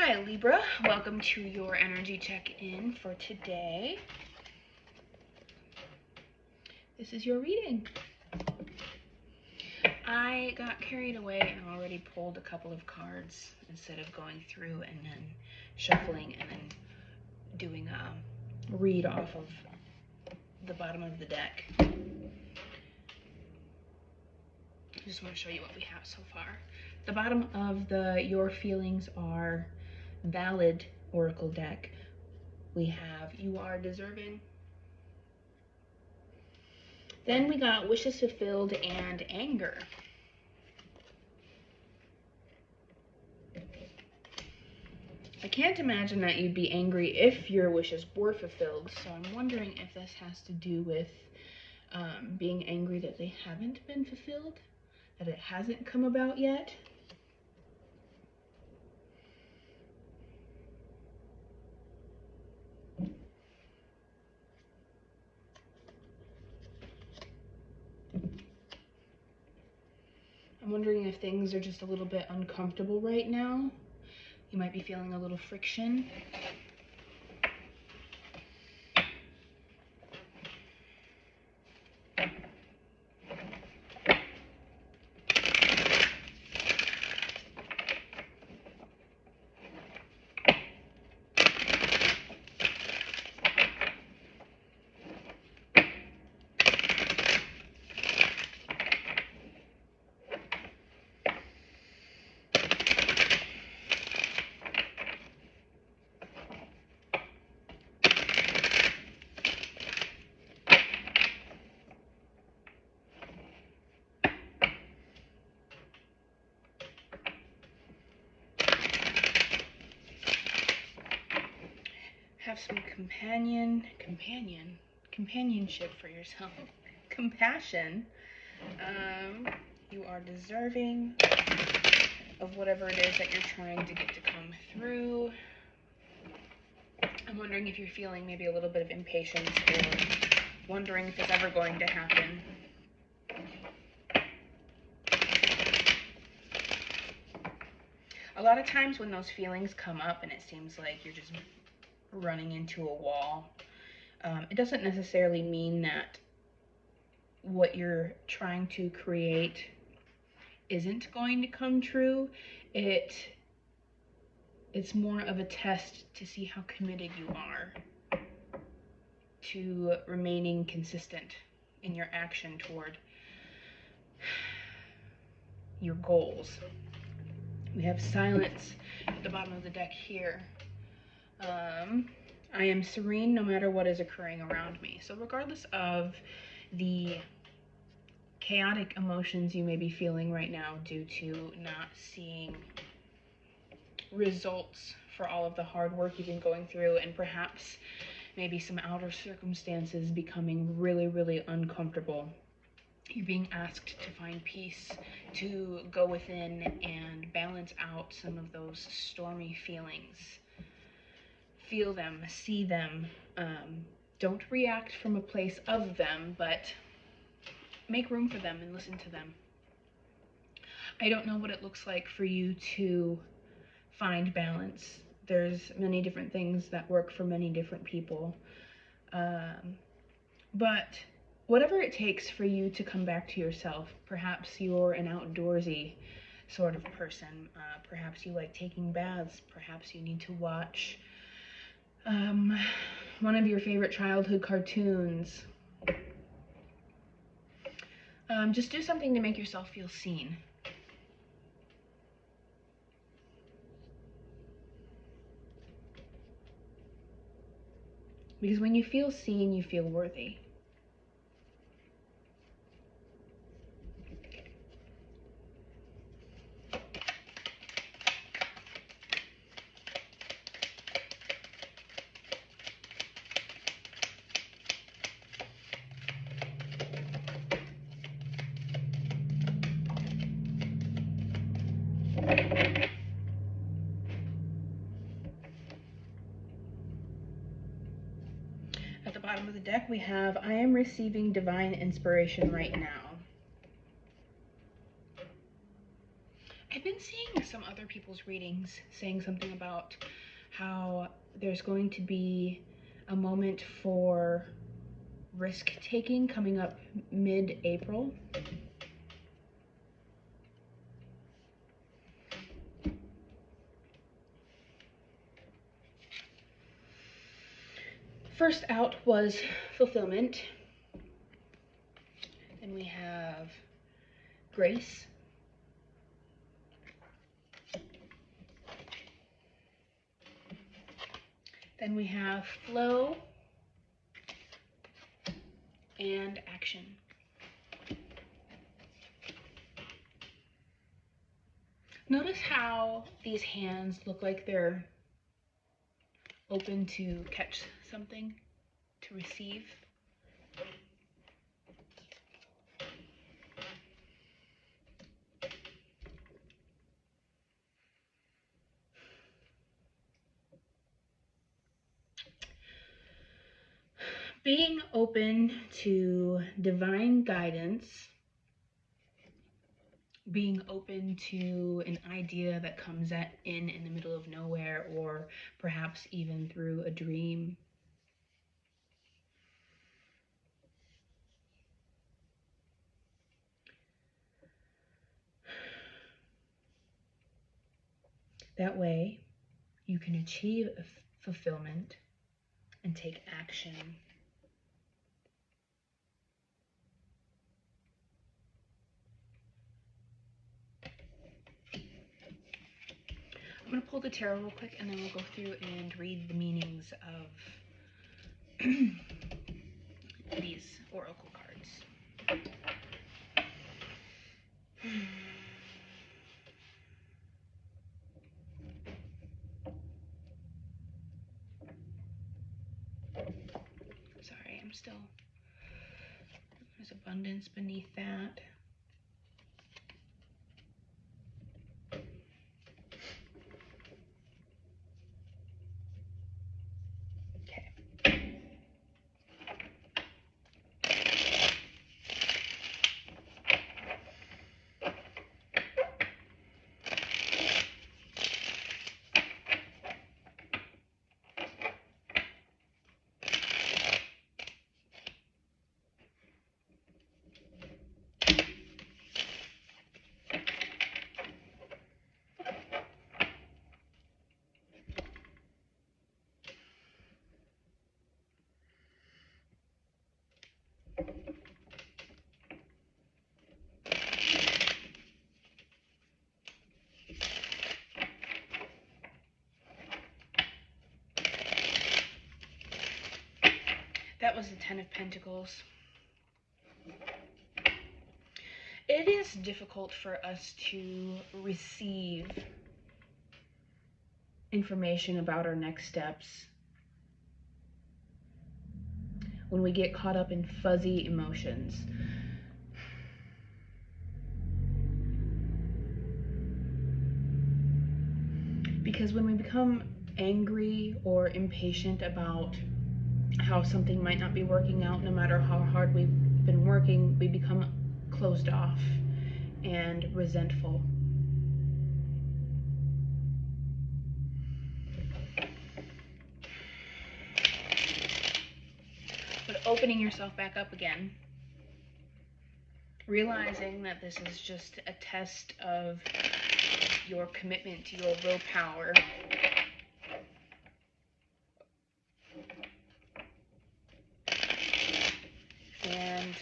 Hi Libra, welcome to your energy check-in for today. This is your reading. I got carried away and already pulled a couple of cards instead of going through and then shuffling and then doing a read off of the bottom of the deck. I just want to show you what we have so far. The bottom of the Your Feelings Are Valid Oracle deck, we have You Are Deserving. Then we got Wishes Fulfilled and Anger. I can't imagine that you'd be angry if your wishes were fulfilled, so I'm wondering if this has to do with being angry that they haven't been fulfilled, that it hasn't come about yet. I'm wondering if things are just a little bit uncomfortable right now. You might be feeling a little friction. Have some companionship for yourself. Compassion. You are deserving of whatever it is that you're trying to get to come through. I'm wondering if you're feeling maybe a little bit of impatience or wondering if it's ever going to happen. A lot of times when those feelings come up and it seems like you're just running into a wall, it doesn't necessarily mean that what you're trying to create isn't going to come true. It's more of a test to see how committed you are to remaining consistent in your action toward your goals. We have Silence at the bottom of the deck here. I am serene no matter what is occurring around me. So regardless of the chaotic emotions you may be feeling right now due to not seeing results for all of the hard work you've been going through, and perhaps maybe some outer circumstances becoming really, really uncomfortable, you're being asked to find peace, to go within and balance out some of those stormy feelings. Feel them, see them. Don't react from a place of them, but make room for them and listen to them. I don't know what it looks like for you to find balance. There's many different things that work for many different people. But whatever it takes for you to come back to yourself, perhaps you're an outdoorsy sort of person. Perhaps you like taking baths. Perhaps you need to watch one of your favorite childhood cartoons. Just do something to make yourself feel seen. Because when you feel seen, you feel worthy. At the bottom of the deck, we have I am receiving divine inspiration right now. I've been seeing some other other people's readings saying something about how there's going to be a moment for risk taking coming up mid-April. First out was fulfillment. Then we have grace. Then we have flow and action. Notice how these hands look like they're open to catch something, to receive. Being open to divine guidance, being open to an idea that comes in the middle of nowhere, or perhaps even through a dream. That way, you can achieve a fulfillment and take action. I'm going to pull the tarot real quick, and then we'll go through and read the meanings of these oracle cards. Sorry, there's abundance beneath that. That was the Ten of Pentacles. It is difficult for us to receive information about our next steps when we get caught up in fuzzy emotions. Because when we become angry or impatient about how something might not be working out, no matter how hard we've been working, we become closed off and resentful. But opening yourself back up again, realizing that this is just a test of your commitment to your willpower, and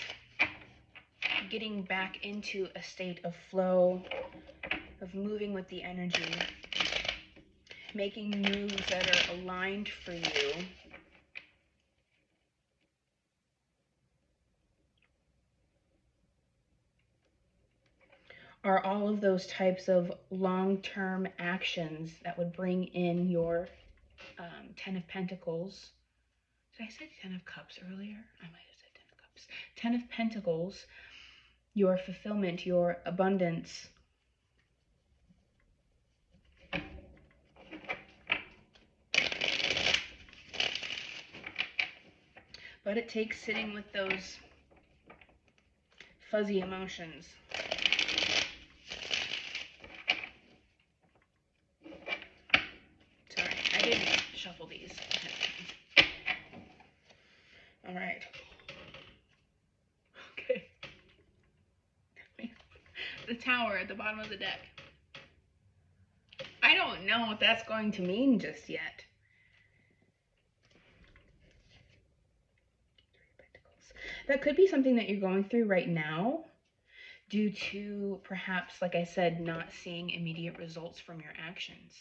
getting back into a state of flow, of moving with the energy, making moves that are aligned for you. Are all of those types of long-term actions that would bring in your Ten of Pentacles. Did I say Ten of Cups earlier? I might have said Ten of Cups. Ten of Pentacles, your fulfillment, your abundance. But it takes sitting with those fuzzy emotions. shuffle these. All right. Okay. The Tower at the bottom of the deck. I don't know what that's going to mean just yet. That could be something that you're going through right now due to perhaps, like I said, not seeing immediate results from your actions.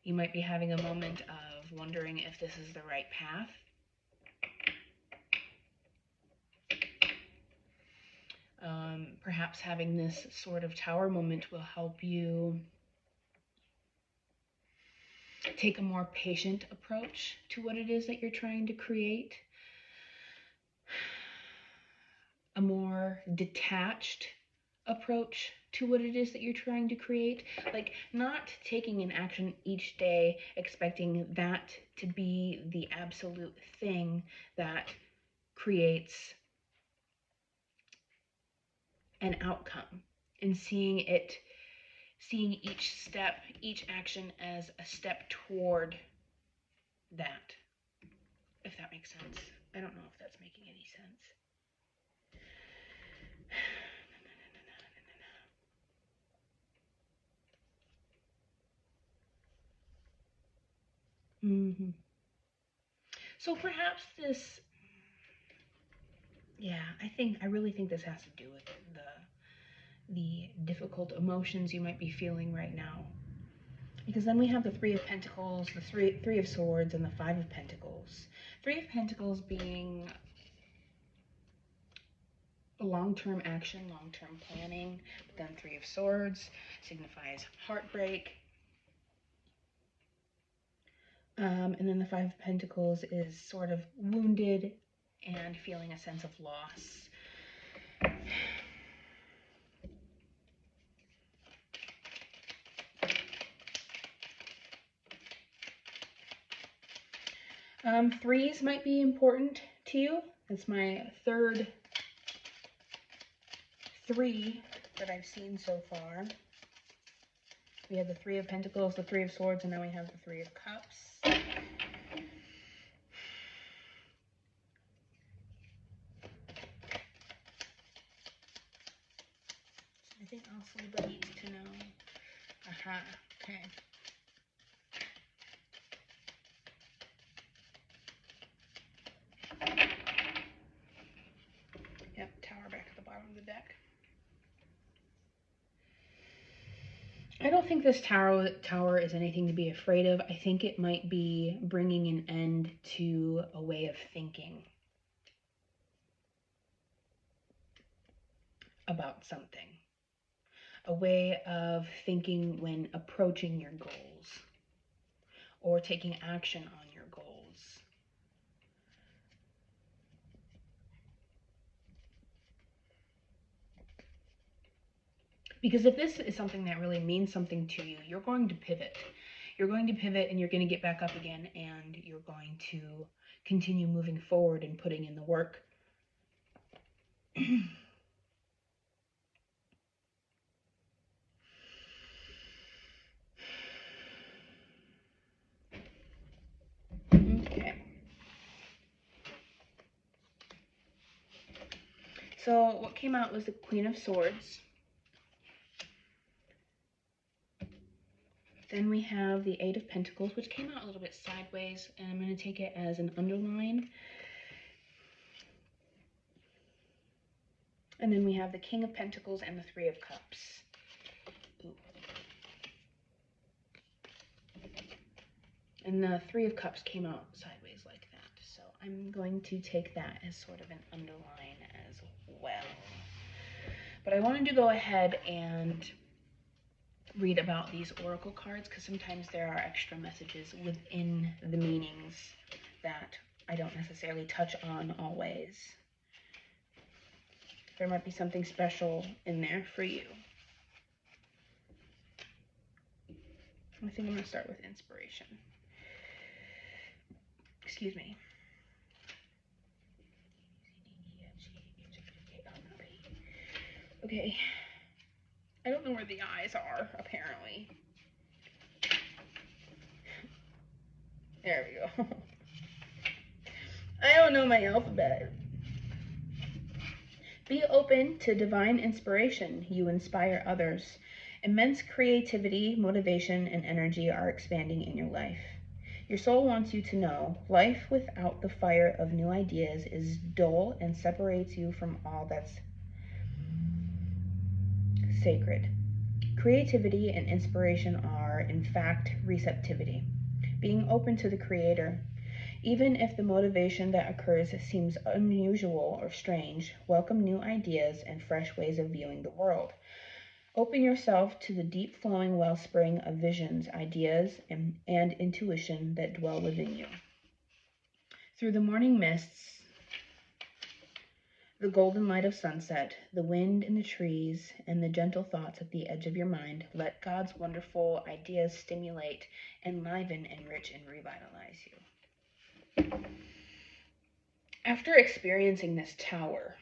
You might be having a moment of wondering if this is the right path. Perhaps having this sort of Tower moment will help you take a more patient approach to what it is that you're trying to create. A more detached approach to what it is that you're trying to create. Like, not taking an action each day expecting that to be the absolute thing that creates an outcome, and seeing each step, each action as a step toward that, if that makes sense. I don't know if that's making any sense. Mm-hmm. So perhaps this, yeah, I really think this has to do with the difficult emotions you might be feeling right now. Because then we have the Three of Pentacles, the Three of Swords, and the Five of Pentacles. Three of Pentacles being long-term action, long-term planning. But then Three of Swords signifies heartbreak. And then the Five of Pentacles is sort of wounded and feeling a sense of loss. Threes might be important to you. That's my third 3 that I've seen so far. We have the Three of Pentacles, the Three of Swords, and now we have the Three of Cups. Anything else Libra needs to know? Aha, okay. Yep, Tower back at the bottom of the deck. I don't think this tower is anything to be afraid of. I think it might be bringing an end to a way of thinking about something. A way of thinking when approaching your goals or taking action on your goals. Because if this is something that really means something to you, you're going to pivot. You're going to pivot and you're going to get back up again, and you're going to continue moving forward and putting in the work. Okay. So what came out was the Queen of Swords. Then we have the Eight of Pentacles, which came out a little bit sideways, and I'm going to take it as an underline. And then we have the King of Pentacles and the Three of Cups. Ooh. And the Three of Cups came out sideways like that. So I'm going to take that as sort of an underline as well. But I wanted to go ahead and read about these oracle cards because sometimes there are extra messages within the meanings that I don't necessarily touch on always. There might be something special in there for you. I think I'm going to start with inspiration. Excuse me. Okay. I don't know where the eyes are, apparently. There we go. I don't know my alphabet. Be open to divine inspiration. You inspire others. Immense creativity, motivation, and energy are expanding in your life. Your soul wants you to know life without the fire of new ideas is dull and separates you from all that's sacred. Creativity and inspiration are, in fact, receptivity, being open to the Creator. Even if the motivation that occurs seems unusual or strange, welcome new ideas and fresh ways of viewing the world. Open yourself to the deep flowing wellspring of visions, ideas, and intuition that dwell within you. Through the morning mists, the golden light of sunset, the wind in the trees, and the gentle thoughts at the edge of your mind, let God's wonderful ideas stimulate, enliven, enrich, and revitalize you. After experiencing this tower,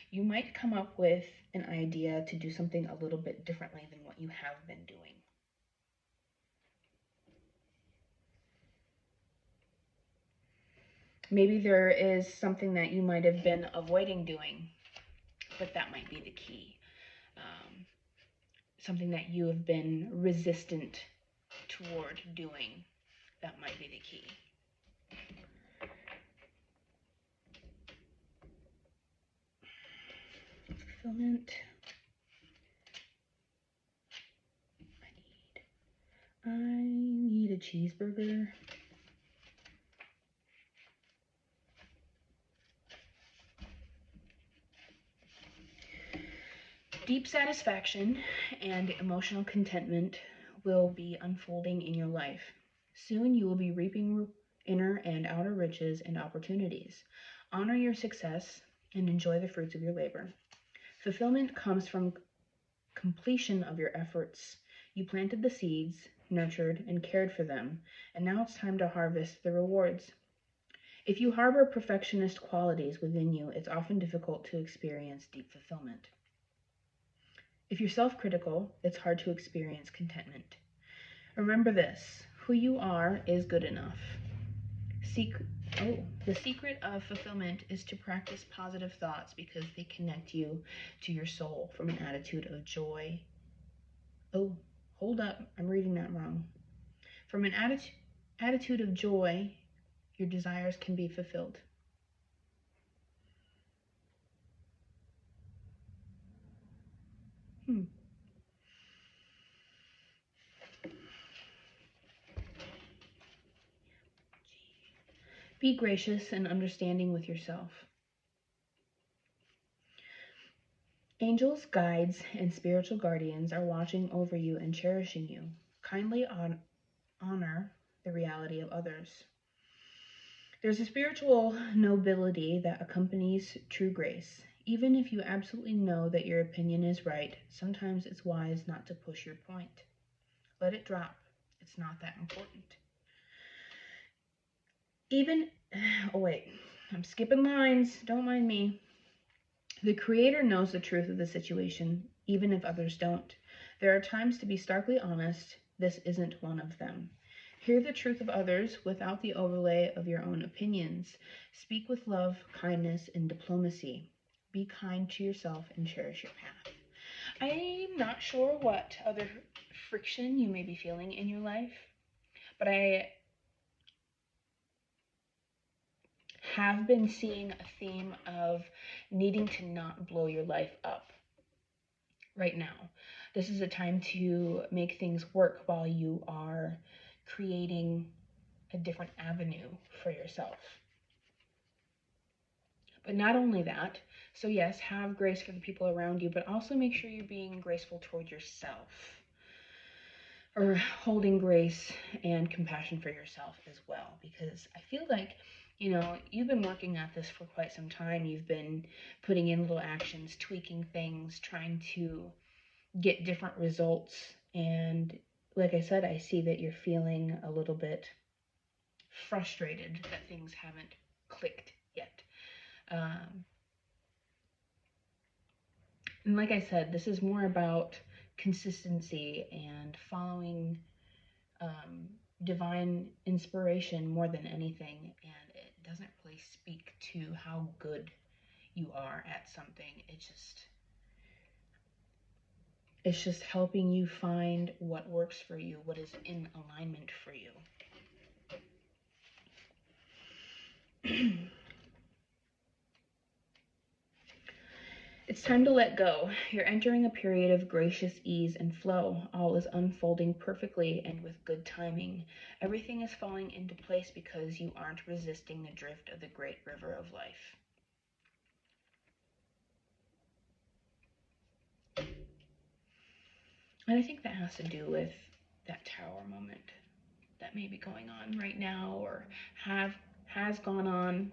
you might come up with an idea to do something a little bit differently than what you have been doing. Maybe there is something that you might have been avoiding doing, but that might be the key. Something that you have been resistant toward doing, that might be the key. Fulfillment. I need a cheeseburger. Deep satisfaction and emotional contentment will be unfolding in your life. Soon you will be reaping inner and outer riches and opportunities. Honor your success and enjoy the fruits of your labor. Fulfillment comes from completion of your efforts. You planted the seeds, nurtured, and cared for them, and now it's time to harvest the rewards. If you harbor perfectionist qualities within you, it's often difficult to experience deep fulfillment. If you're self-critical, it's hard to experience contentment. Remember this: who you are is good enough. The secret of fulfillment is to practice positive thoughts because they connect you to your soul from an attitude of joy. Oh, hold up, I'm reading that wrong. From an attitude of joy, your desires can be fulfilled. Be gracious and understanding with yourself. Angels, guides, and spiritual guardians are watching over you and cherishing you. Kindly honor the reality of others. There's a spiritual nobility that accompanies true grace. Even if you absolutely know that your opinion is right, sometimes it's wise not to push your point. Let it drop. It's not that important. I'm skipping lines. Don't mind me. The Creator knows the truth of the situation, even if others don't. There are times to be starkly honest. This isn't one of them. Hear the truth of others without the overlay of your own opinions. Speak with love, kindness, and diplomacy. Be kind to yourself and cherish your path. I'm not sure what other friction you may be feeling in your life, but I have been seeing a theme of needing to not blow your life up right now. This is a time to make things work while you are creating a different avenue for yourself. But not only that, so yes, have grace for the people around you, but also make sure you're being graceful toward yourself, or holding grace and compassion for yourself as well, because I feel like, you've been working at this for quite some time. You've been putting in little actions, tweaking things, trying to get different results. And like I said, I see that you're feeling a little bit frustrated that things haven't clicked yet. And like I said, this is more about consistency and following divine inspiration more than anything, and it doesn't really speak to how good you are at something. It's just helping you find what works for you, what is in alignment for you. It's time to let go. You're entering a period of gracious ease and flow. All is unfolding perfectly and with good timing. Everything is falling into place because you aren't resisting the drift of the great river of life. And I think that has to do with that tower moment that may be going on right now, or has gone on.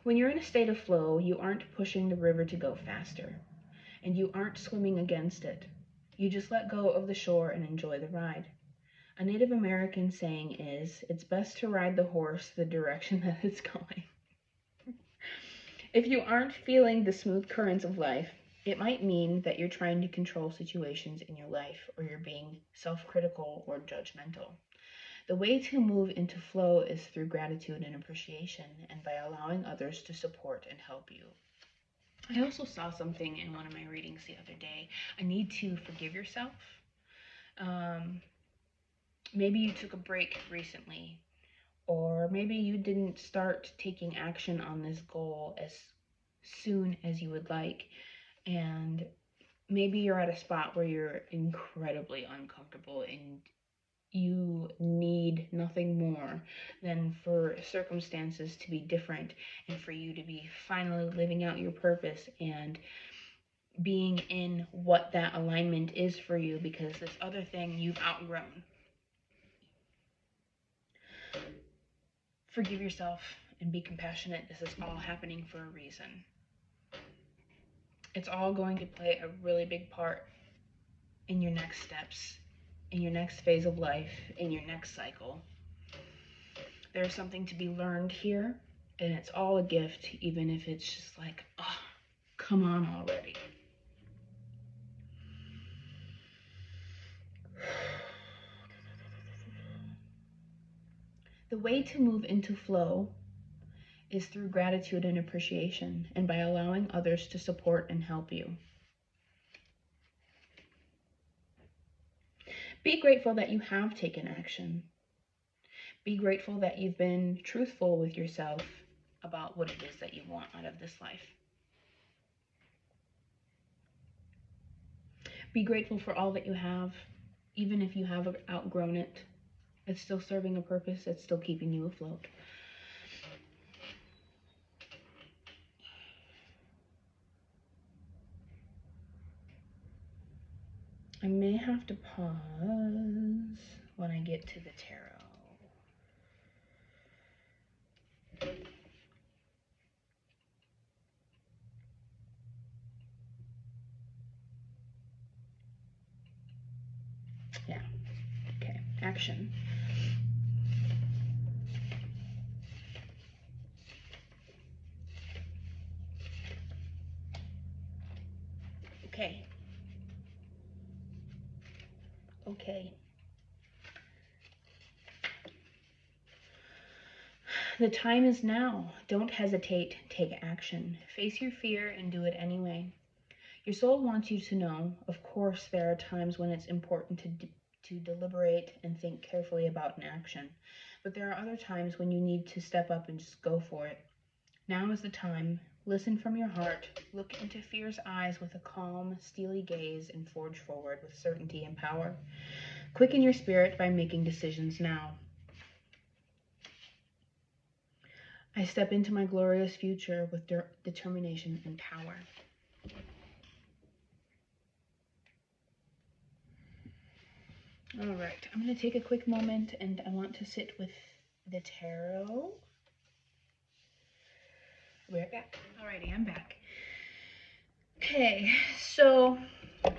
When you're in a state of flow, you aren't pushing the river to go faster, and you aren't swimming against it. You just let go of the shore and enjoy the ride. A Native American saying is, it's best to ride the horse the direction that it's going. If you aren't feeling the smooth currents of life, it might mean that you're trying to control situations in your life, or you're being self-critical or judgmental. The way to move into flow is through gratitude and appreciation, and by allowing others to support and help you. I also saw something in one of my readings the other day. I need to forgive yourself. Maybe you took a break recently, or maybe you didn't start taking action on this goal as soon as you would like, and maybe you're at a spot where you're incredibly uncomfortable and you need nothing more than for circumstances to be different and for you to be finally living out your purpose and being in what that alignment is for you, because this other thing you've outgrown. Forgive yourself and be compassionate. This is all happening for a reason. It's all going to play a really big part in your next steps, in your next phase of life, in your next cycle. There's something to be learned here, and it's all a gift, even if it's just like, oh, come on already. The way to move into flow is through gratitude and appreciation, and by allowing others to support and help you. Be grateful that you have taken action. Be grateful that you've been truthful with yourself about what it is that you want out of this life. Be grateful for all that you have, even if you have outgrown it. It's still serving a purpose. It's still keeping you afloat. I may have to pause when I get to the tarot. Yeah. Okay. Action. Okay. Okay. The time is now. Don't hesitate. Take action. Face your fear and do it anyway. Your soul wants you to know, of course, there are times when it's important to deliberate and think carefully about an action, but there are other times when you need to step up and just go for it. Now is the time. Listen from your heart. Look into fear's eyes with a calm, steely gaze and forge forward with certainty and power. Quicken your spirit by making decisions now. I step into my glorious future with determination and power. All right, I'm going to take a quick moment and I want to sit with the tarot. We're back. Alrighty, I'm back. Okay, so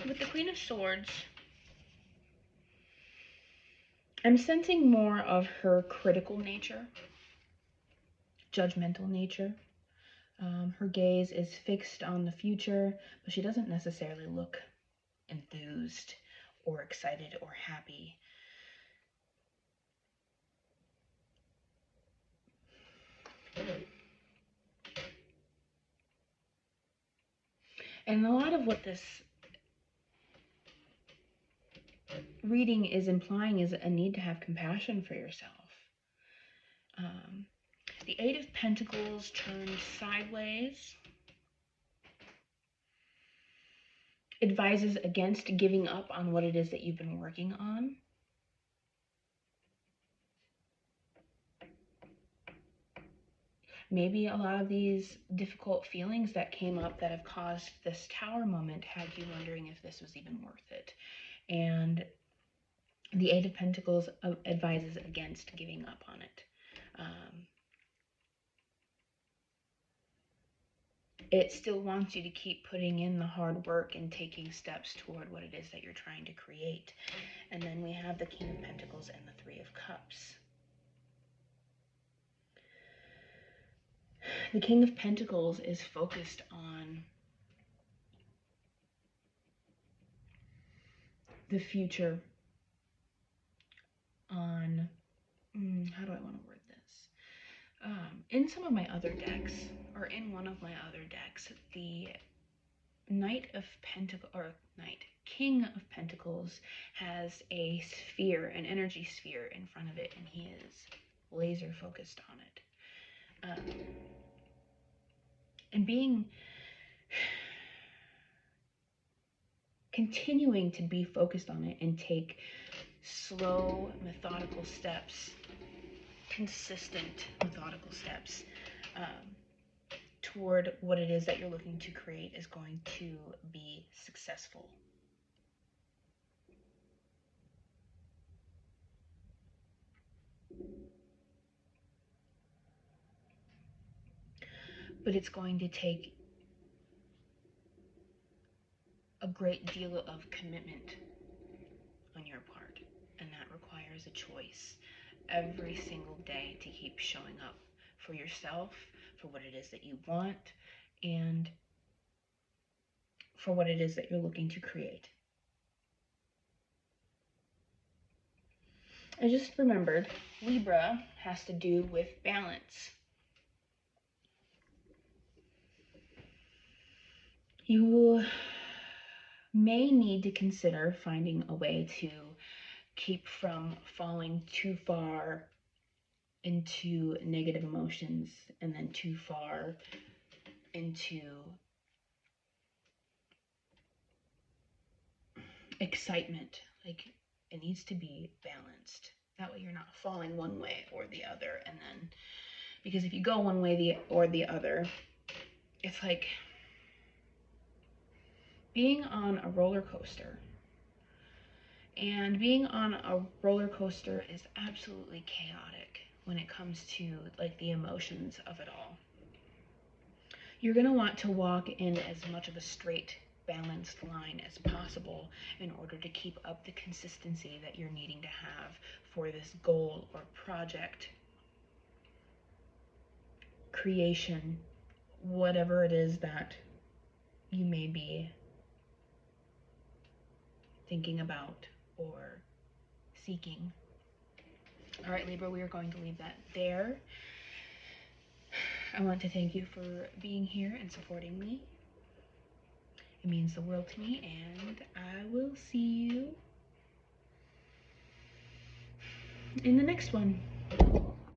with the Queen of Swords, I'm sensing more of her critical nature, judgmental nature. Her gaze is fixed on the future, but she doesn't necessarily look enthused or excited or happy. And a lot of what this reading is implying is a need to have compassion for yourself. The Eight of Pentacles turned sideways advises against giving up on what it is that you've been working on. Maybe a lot of these difficult feelings that came up that have caused this Tower moment had you wondering if this was even worth it. And the Eight of Pentacles advises against giving up on it. It still wants you to keep putting in the hard work and taking steps toward what it is that you're trying to create. And then we have the King of Pentacles and the Three of Cups. The King of Pentacles is focused on the future, on, how do I want to word this? In some of my other decks, or in one of my other decks, the King of Pentacles has a sphere, an energy sphere in front of it, and he is laser focused on it. And continuing to be focused on it and take slow, methodical steps, consistent, methodical steps toward what it is that you're looking to create is going to be successful. But it's going to take a great deal of commitment on your part, and that requires a choice every single day to keep showing up for yourself, for what it is that you want, and for what it is that you're looking to create. I just remembered Libra has to do with balance. You may need to consider finding a way to keep from falling too far into negative emotions and then too far into excitement. Like, it needs to be balanced. That way you're not falling one way or the other. And then, because if you go one way or the other, it's like being on a roller coaster. And being on a roller coaster is absolutely chaotic when it comes to like the emotions of it all. You're going to want to walk in as much of a straight, balanced line as possible in order to keep up the consistency that you're needing to have for this goal or project, creation, whatever it is that you may be thinking about or seeking. All right, Libra, we are going to leave that there. I want to thank you for being here and supporting me. It means the world to me, and I will see you in the next one.